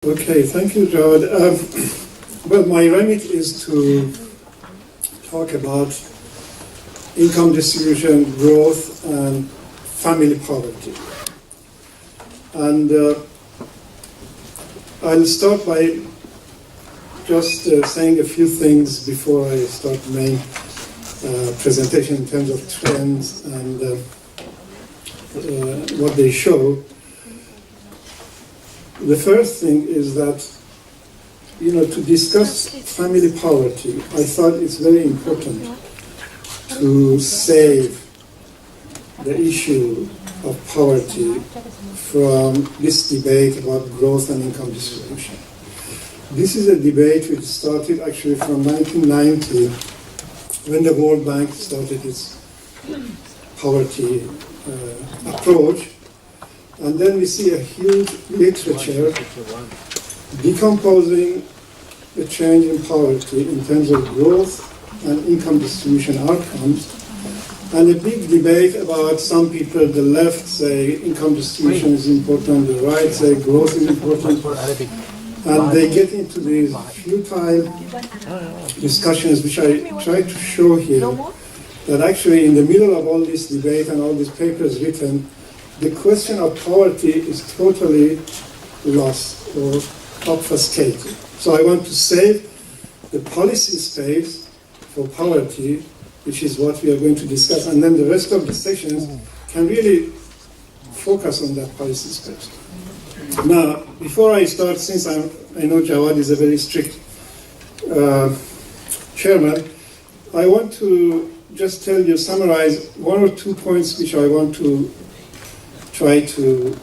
Okay, thank you, Jawad. Well, my remit is to talk about income distribution, growth, and family poverty. And I'll start by just saying a few things before I start the main presentation in terms of trends and what they show. The first thing is that, to discuss family poverty, I thought it's very important to save the issue of poverty from this debate about growth and income distribution. This is a debate which started actually from 1990, when the World Bank started its poverty approach. And then we see a huge literature decomposing the change in poverty in terms of growth and income distribution outcomes, and a big debate about some people, the left say income distribution is important, the right say growth is important, and they get into these futile discussions, which I try to show here, that actually in the middle of all this debate and all these papers written, the question of poverty is totally lost or obfuscated. So I want to save the policy space for poverty, which is what we are going to discuss, and then the rest of the sessions can really focus on that policy space. Now, before I start, since I know Jawad is a very strict chairman, I want to just summarize one or two points which I want to try to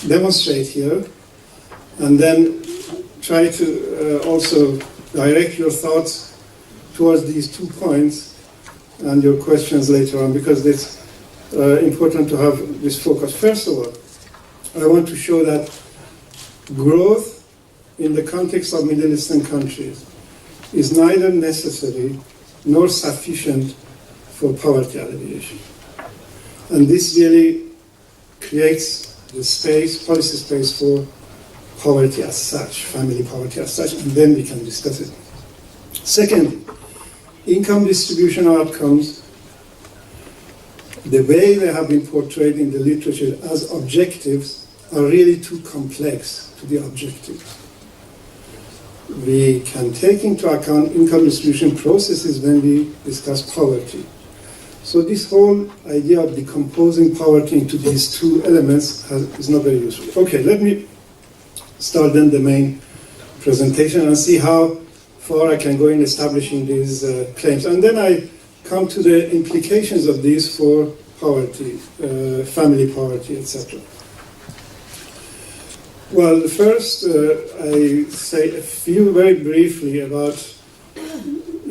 demonstrate here, and then try to also direct your thoughts towards these 2 points and your questions later on, because it's important to have this focus. First of all, I want to show that growth in the context of Middle Eastern countries is neither necessary nor sufficient for poverty alleviation. And this really creates the space, policy space for poverty as such, family poverty as such, and then we can discuss it. Second, income distribution outcomes, the way they have been portrayed in the literature as objectives, are really too complex to be objective. We can take into account income distribution processes when we discuss poverty. So this whole idea of decomposing poverty into these two elements is not very useful. Okay, let me start then the main presentation and see how far I can go in establishing these claims. And then I come to the implications of these for poverty, family poverty, etc. Well, first I say a few very briefly about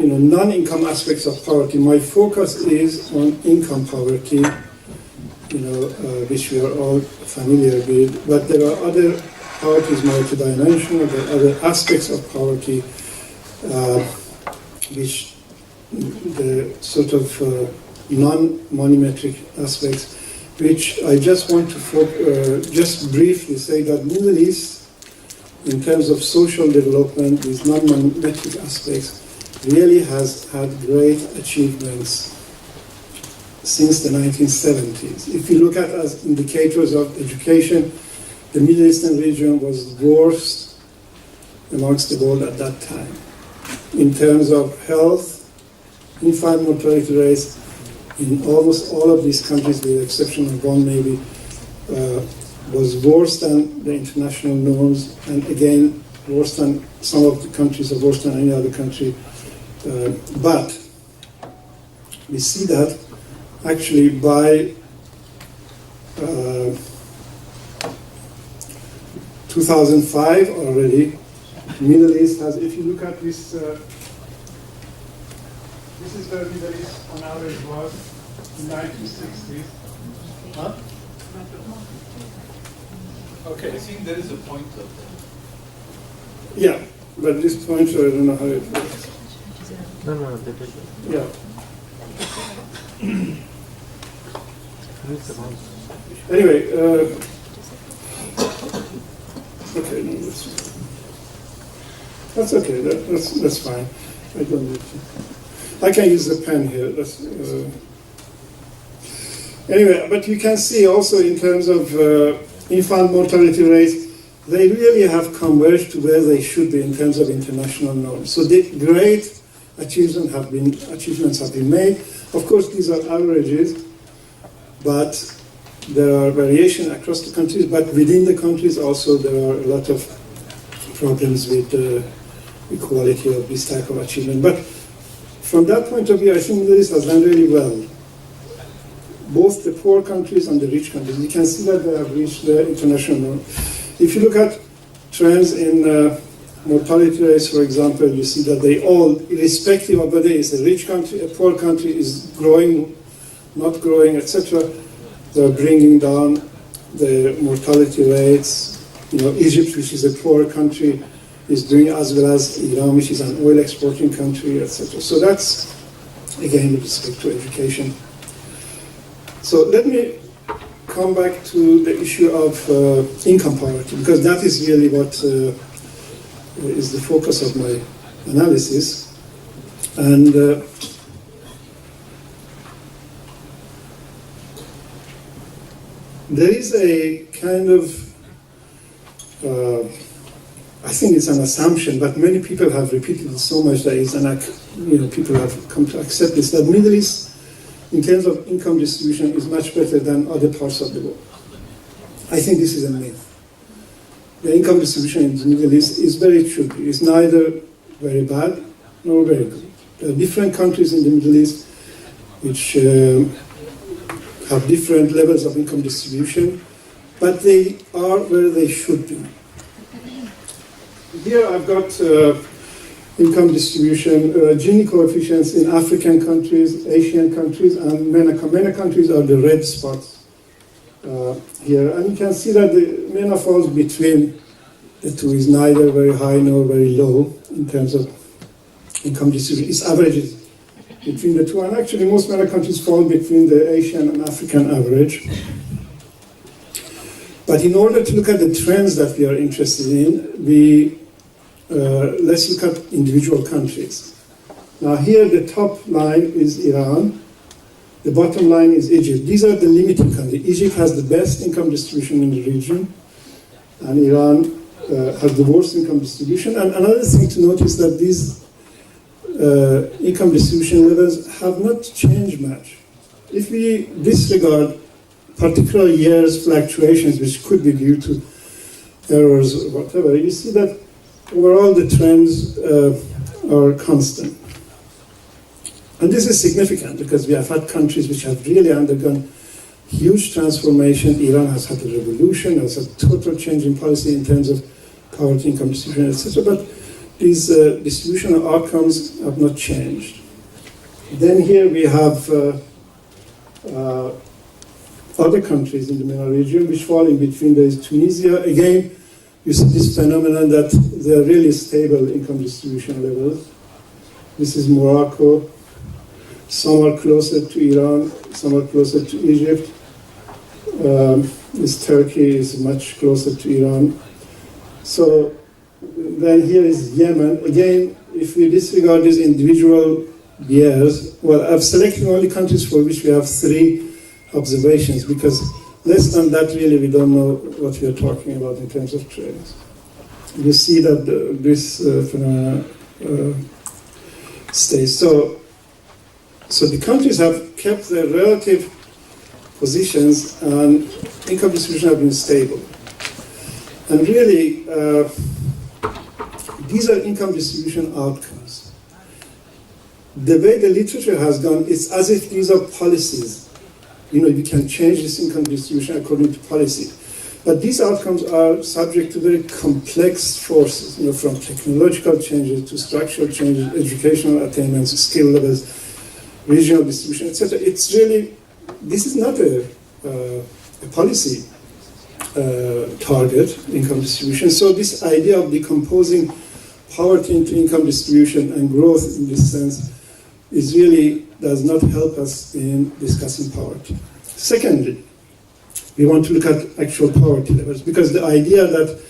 non-income aspects of poverty. My focus is on income poverty, which we are all familiar with, but there are other poverties, multidimensional, there are other aspects of poverty, which the sort of non-monetary aspects, which I just want to just briefly say that Middle East, in terms of social development, these non-monetary aspects, really has had great achievements since the 1970s. If you look at as indicators of education, the Middle Eastern region was worst amongst the world at that time. In terms of health, infant mortality rates, in almost all of these countries, with the exception of one maybe, was worse than the international norms, and again, worse than some of the countries, or worse than any other country. But we see that actually by 2005 already, Middle East has, if you look at this, this is where Middle East on average was in 1960s. Huh? Okay. I think there is a pointer there. Yeah, but this pointer, I don't know how it works. No, Yeah. Anyway, okay. That's okay. That's fine. I don't need to. I can use the pen here. Anyway, but you can see also in terms of infant mortality rates, they really have converged to where they should be in terms of international norms. So the great achievements have been made. Of course, these are averages, but there are variations across the countries. But within the countries also, there are a lot of problems with the equality of this type of achievement. But from that point of view, I think Middle East has done really well. Both the poor countries and the rich countries, you can see that they have reached the international norm. If you look at trends in mortality rates, for example, you see that they all, irrespective of whether it's a rich country, a poor country, is growing, not growing, etc., they're bringing down the mortality rates. Egypt, which is a poor country, is doing as well as Iran, which is an oil exporting country, etc. So that's, again, with respect to education. So let me come back to the issue of income poverty, because that is really what is the focus of my analysis. And there is a kind of, I think it's an assumption, but many people have repeated it so much that it's people have come to accept this, that Middle East, in terms of income distribution, is much better than other parts of the world. I think this is a myth. The income distribution in the Middle East is where it should be. It's neither very bad nor very good. There are different countries in the Middle East which have different levels of income distribution, but they are where they should be. Here I've got income distribution, Gini coefficients in African countries, Asian countries, and MENA. MENA countries are the red spots here. And you can see that the MENA falls between the two, is neither very high nor very low in terms of income distribution. It's averages between the two. And actually most MENA countries fall between the Asian and African average. But in order to look at the trends that we are interested in, let's look at individual countries. Now here the top line is Iran, the bottom line is Egypt. These are the limiting countries. Egypt has the best income distribution in the region, and Iran has the worst income distribution. And another thing to notice that these income distribution levels have not changed much. If we disregard particular years' fluctuations, which could be due to errors or whatever, you see that overall the trends are constant. And this is significant because we have had countries which have really undergone huge transformation. Iran has had a revolution, has had total change in policy in terms of poverty, income distribution, etc. But these distributional outcomes have not changed. Then here we have other countries in the MENA region which fall in between. There is Tunisia. Again, you see this phenomenon that there are really stable income distribution levels. This is Morocco. Some are closer to Iran, some are closer to Egypt. This Turkey is much closer to Iran. So then here is Yemen. Again, if we disregard these individual years, well, I've selected only countries for which we have 3 observations, because less than that, really, we don't know what we are talking about in terms of trends. You see that this phenomena stays. So the countries have kept their relative positions, and income distribution have been stable. And really, these are income distribution outcomes. The way the literature has gone, it's as if these are policies. You can change this income distribution according to policy. But these outcomes are subject to very complex forces, from technological changes to structural changes, educational attainments, skill levels, regional distribution, etc. It's really, this is not a policy target, income distribution. So this idea of decomposing poverty into income distribution and growth in this sense is really does not help us in discussing poverty. Secondly, we want to look at actual poverty levels, because the idea that,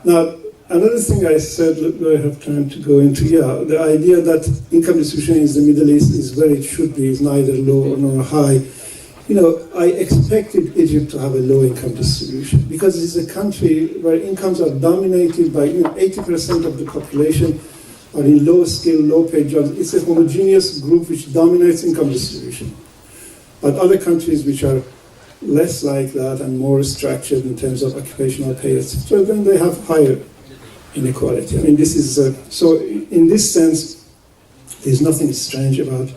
now, another thing I said, do I have time to go into? Yeah, the idea that income distribution in the Middle East is where it should be, is neither low nor high. You know, I expected Egypt to have a low income distribution because it's a country where incomes are dominated by 80% of the population are in low skill, low paid jobs. It's a homogeneous group which dominates income distribution. But other countries which are less like that and more structured in terms of occupational pay, etc., then they have higher inequality. I mean, this is, so in this sense, there's nothing strange about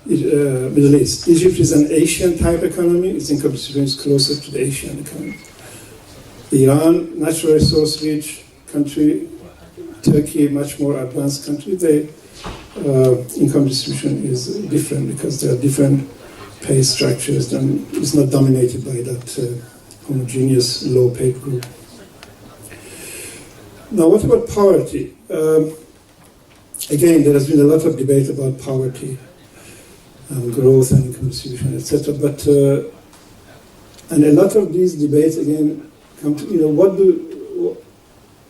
Middle East. Egypt is an Asian type economy. Its income distribution is closer to the Asian economy. Iran, natural resource rich country. Turkey, much more advanced country. The income distribution is different because there are different pay structures and it's not dominated by that homogeneous low paid group. Now, what about poverty? Again, there has been a lot of debate about poverty. Growth and income distribution, etc. But and a lot of these debates again come to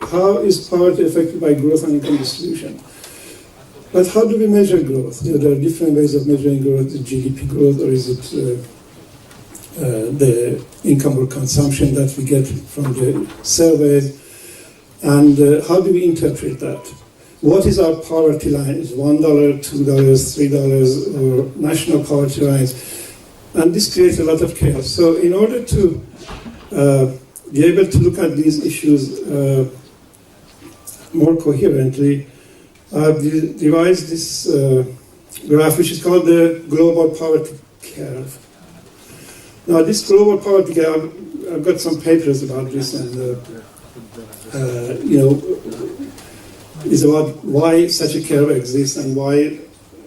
how is poverty affected by growth and income distribution? But how do we measure growth? There are different ways of measuring growth. Is GDP growth, or is it the income or consumption that we get from the surveys? And how do we interpret that? What is our poverty line? Is $1, $2, $3, or national poverty lines? And this creates a lot of chaos. So in order to be able to look at these issues more coherently, I've devised this graph, which is called the global poverty curve. Now, this global poverty curve, I've got some papers about this, and is about why such a curve exists and why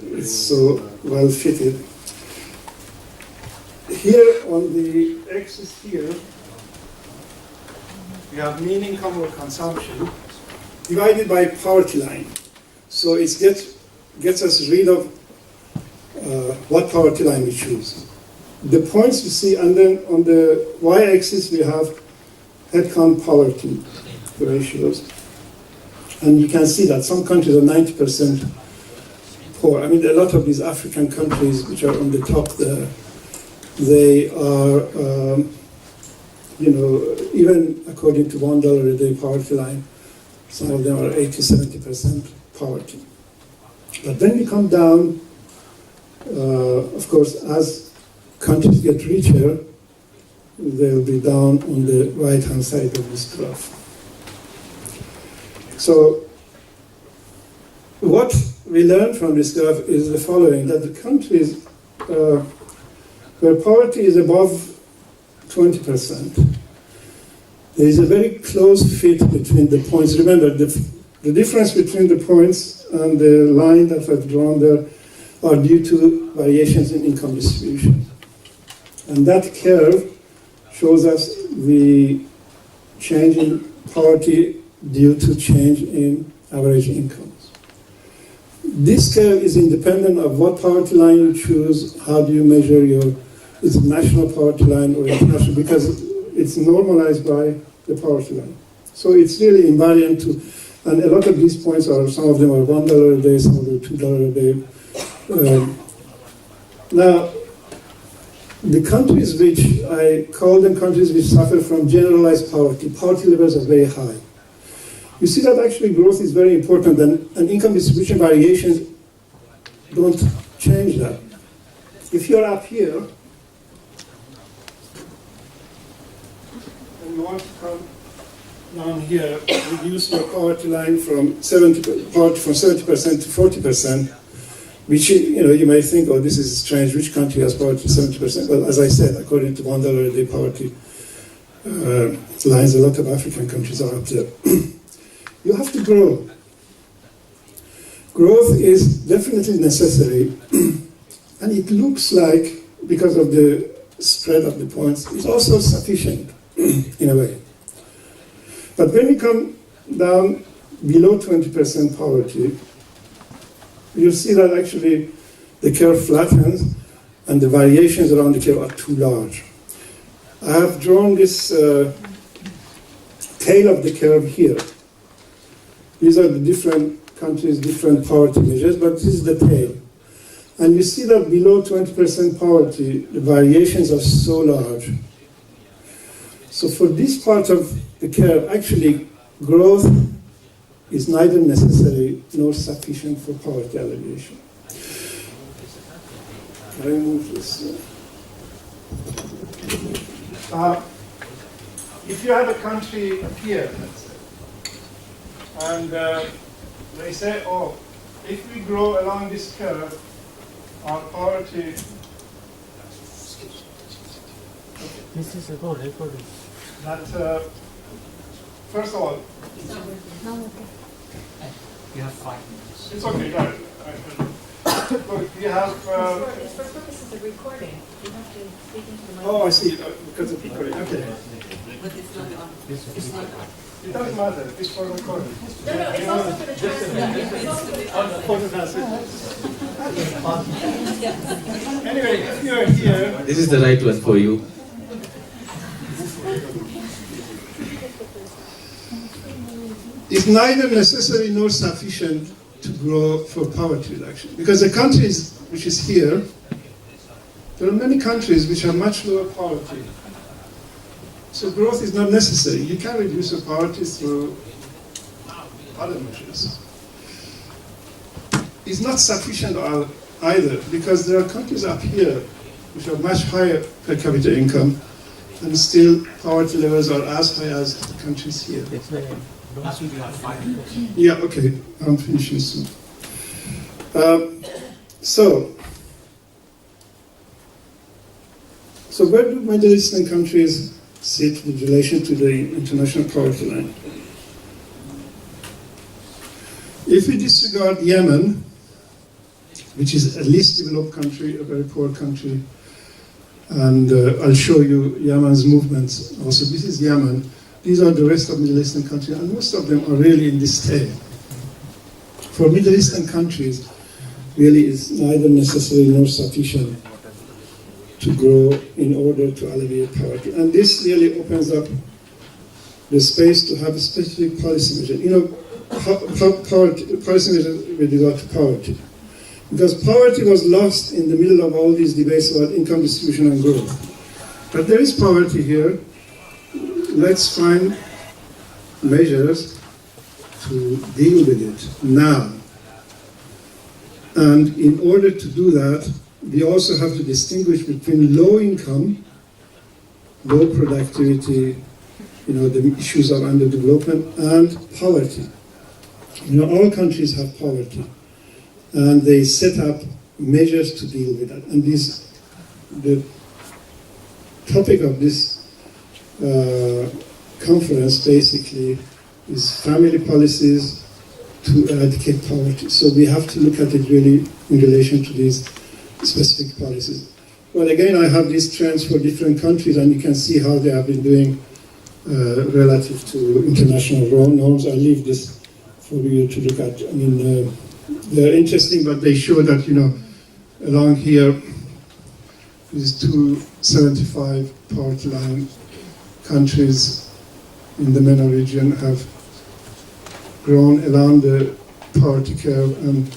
it's so well fitted. Here on the axis here, we have mean income or consumption divided by poverty line. So it gets us rid of what poverty line we choose. The points you see, and then on the y-axis we have headcount poverty ratios. And you can see that some countries are 90% poor. I mean, a lot of these African countries which are on the top there, they are, even according to $1 a day poverty line, some of them are 80-70% poverty. But then we come down, of course, as countries get richer, they'll be down on the right-hand side of this graph. So what we learn from this graph is the following, that the countries where poverty is above 20%, there is a very close fit between the points. Remember, the difference between the points and the line that I've drawn there are due to variations in income distribution. And that curve shows us the change in poverty due to change in average incomes. This curve is independent of what poverty line you choose, how do you measure is it national poverty line or international, because it's normalized by the poverty line. So it's really invariant to, and a lot of these points are, some of them are $1 a day, some of them $2 a day. Now, the countries which, I call them countries which suffer from generalized poverty levels are very high. You see that actually growth is very important, and income distribution variations don't change that. If you're up here, and you want to come down here, reduce your poverty line from 70% to 40%, which you may think, oh, this is strange. Which country has poverty 70%? Well, as I said, according to $1 a day poverty lines, a lot of African countries are up there. You have to grow. Growth is definitely necessary, and it looks like, because of the spread of the points, it's also sufficient in a way. But when you come down below 20% poverty, you'll see that actually the curve flattens and the variations around the curve are too large. I have drawn this tail of the curve here. These are the different countries, different poverty measures, but this is the tail. And you see that below 20% poverty, the variations are so large. So for this part of the curve, actually, growth is neither necessary nor sufficient for poverty alleviation. Can I move this? If you have a country here, let's say, and they say, oh, if we grow along this curve, our poverty. This is a recording. That first of all, You have 5 minutes. it's okay, got it. Look, we have. For purposes of recording, you have to speak into the microphone. Oh, I see. Because of recording. Okay. But it's not on. It's not on. It doesn't matter. It's for recording. No, it's also for the translation. It's also for the translation. Anyway, if you are here, This is the right one for you. it's neither necessary nor sufficient to grow for poverty reduction. Because the countries which is here, there are many countries which have much lower poverty. So growth is not necessary. You can reduce the poverty through other measures. It's not sufficient either, because there are countries up here which have much higher per capita income, and still poverty levels are as high as the countries here. Massoud, you have 5 minutes. Yeah, okay, I'm finishing soon. So where do Middle Eastern countries sit in relation to the international poverty line? If we disregard Yemen, which is a least developed country, a very poor country, and I'll show you Yemen's movements. Also, this is Yemen. These are the rest of Middle Eastern countries, and most of them are really in this tail. For Middle Eastern countries, really is neither necessary nor sufficient to grow in order to alleviate poverty. And this really opens up the space to have a specific policy measure. You know, policy measure with regard to poverty. Because poverty was lost in the middle of all these debates about income distribution and growth. But there is poverty here. Let's find measures to deal with it now. And in order to do that, we also have to distinguish between low income, low productivity, you know, the issues of underdevelopment, and poverty. You know, all countries have poverty, and they set up measures to deal with that. And the topic of this conference basically is family policies to eradicate poverty. So we have to look at it really in relation to these specific policies. Well, again, I have these trends for different countries, and you can see how they have been doing relative to international norms. I leave this for you to look at. I mean, they're interesting, but they show that, you know, along here, these 275 poverty line countries in the MENA region have grown along the poverty curve, and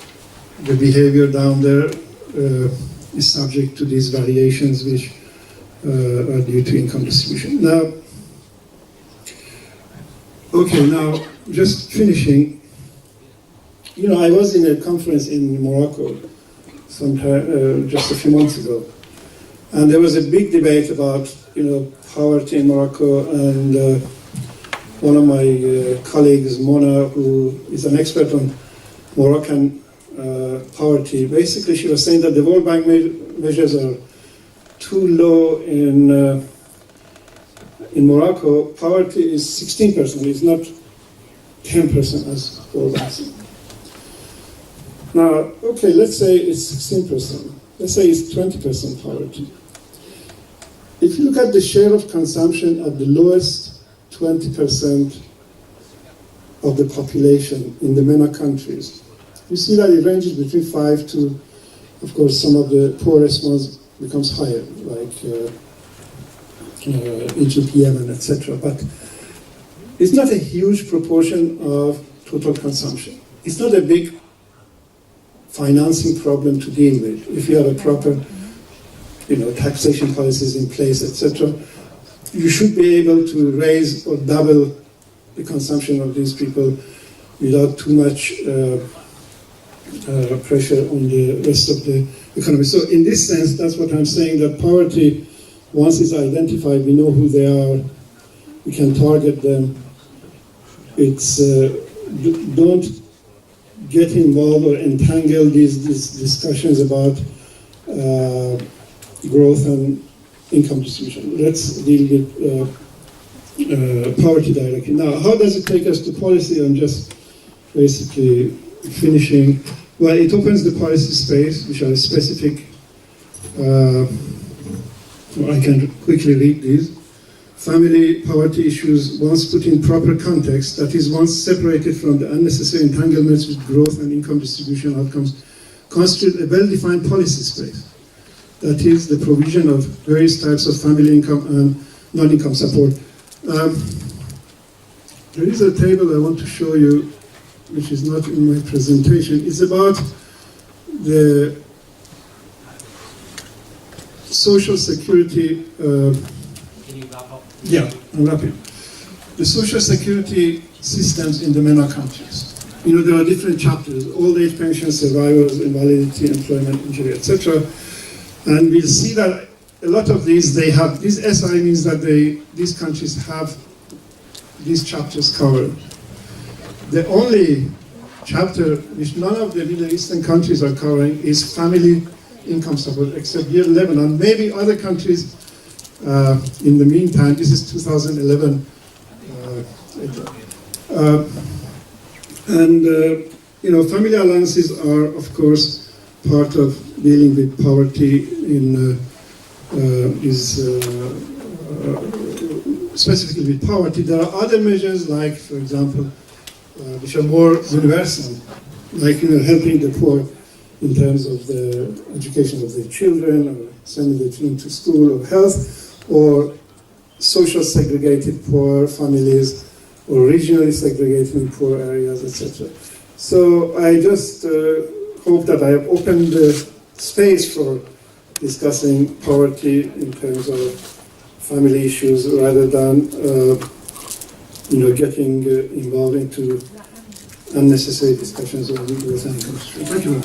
the behavior down there is subject to these variations which are due to income distribution. Now, okay, now just finishing, you know, I was in a conference in Morocco sometime, just a few months ago, and there was a big debate about, you know, poverty in Morocco, and one of my colleagues, Mona, who is an expert on Moroccan poverty, basically she was saying that the World Bank measures are too low in Morocco. Poverty is 16%, it's not 10% as World Bank says. Now, okay, let's say it's 16%. Let's say it's 20% poverty. If you look at the share of consumption at the lowest 20% of the population in the MENA countries, you see that it ranges between 5 to, of course, some of the poorest ones becomes higher, like Egypt, Yemen, etc. But it's not a huge proportion of total consumption. It's not a big financing problem to deal with. If you have a proper, taxation policies in place, etc., you should be able to raise or double the consumption of these people without too much pressure on the rest of the economy. So in this sense, that's what I'm saying, that poverty, once it's identified, we know who they are, we can target them. It's, don't get involved or entangle these discussions about growth and income distribution. Let's deal with poverty directly. Now, how does it take us to policy? I'm just basically finishing. Well, it opens the policy space, which are specific. I can quickly read these. Family poverty issues, once put in proper context, that is, once separated from the unnecessary entanglements with growth and income distribution outcomes, constitute a well-defined policy space. That is, the provision of various types of family income and non-income support. There is a table I want to show you, which is not in my presentation. It's about the social security. Can you wrap up? Yeah, I'm wrapping. The social security systems in the MENA countries. There are different chapters: old age pension, survivors, invalidity, employment, injury, etc. And we'll see that a lot of these, they have, this SI means that these countries have these chapters covered. The only chapter which none of the Middle Eastern countries are covering is family income support, except here Lebanon, maybe other countries in the meantime. This is 2011. Family allowances are, of course, part of dealing with poverty in specifically with poverty. There are other measures, like, for example, which are more universal, like helping the poor in terms of the education of their children, or sending their children to school, or health, or social segregated poor families, or regionally segregated in poor areas, etc. So I just hope that I have opened the space for discussing poverty in terms of family issues, rather than getting involved into unnecessary discussions on growth and income. Thank you.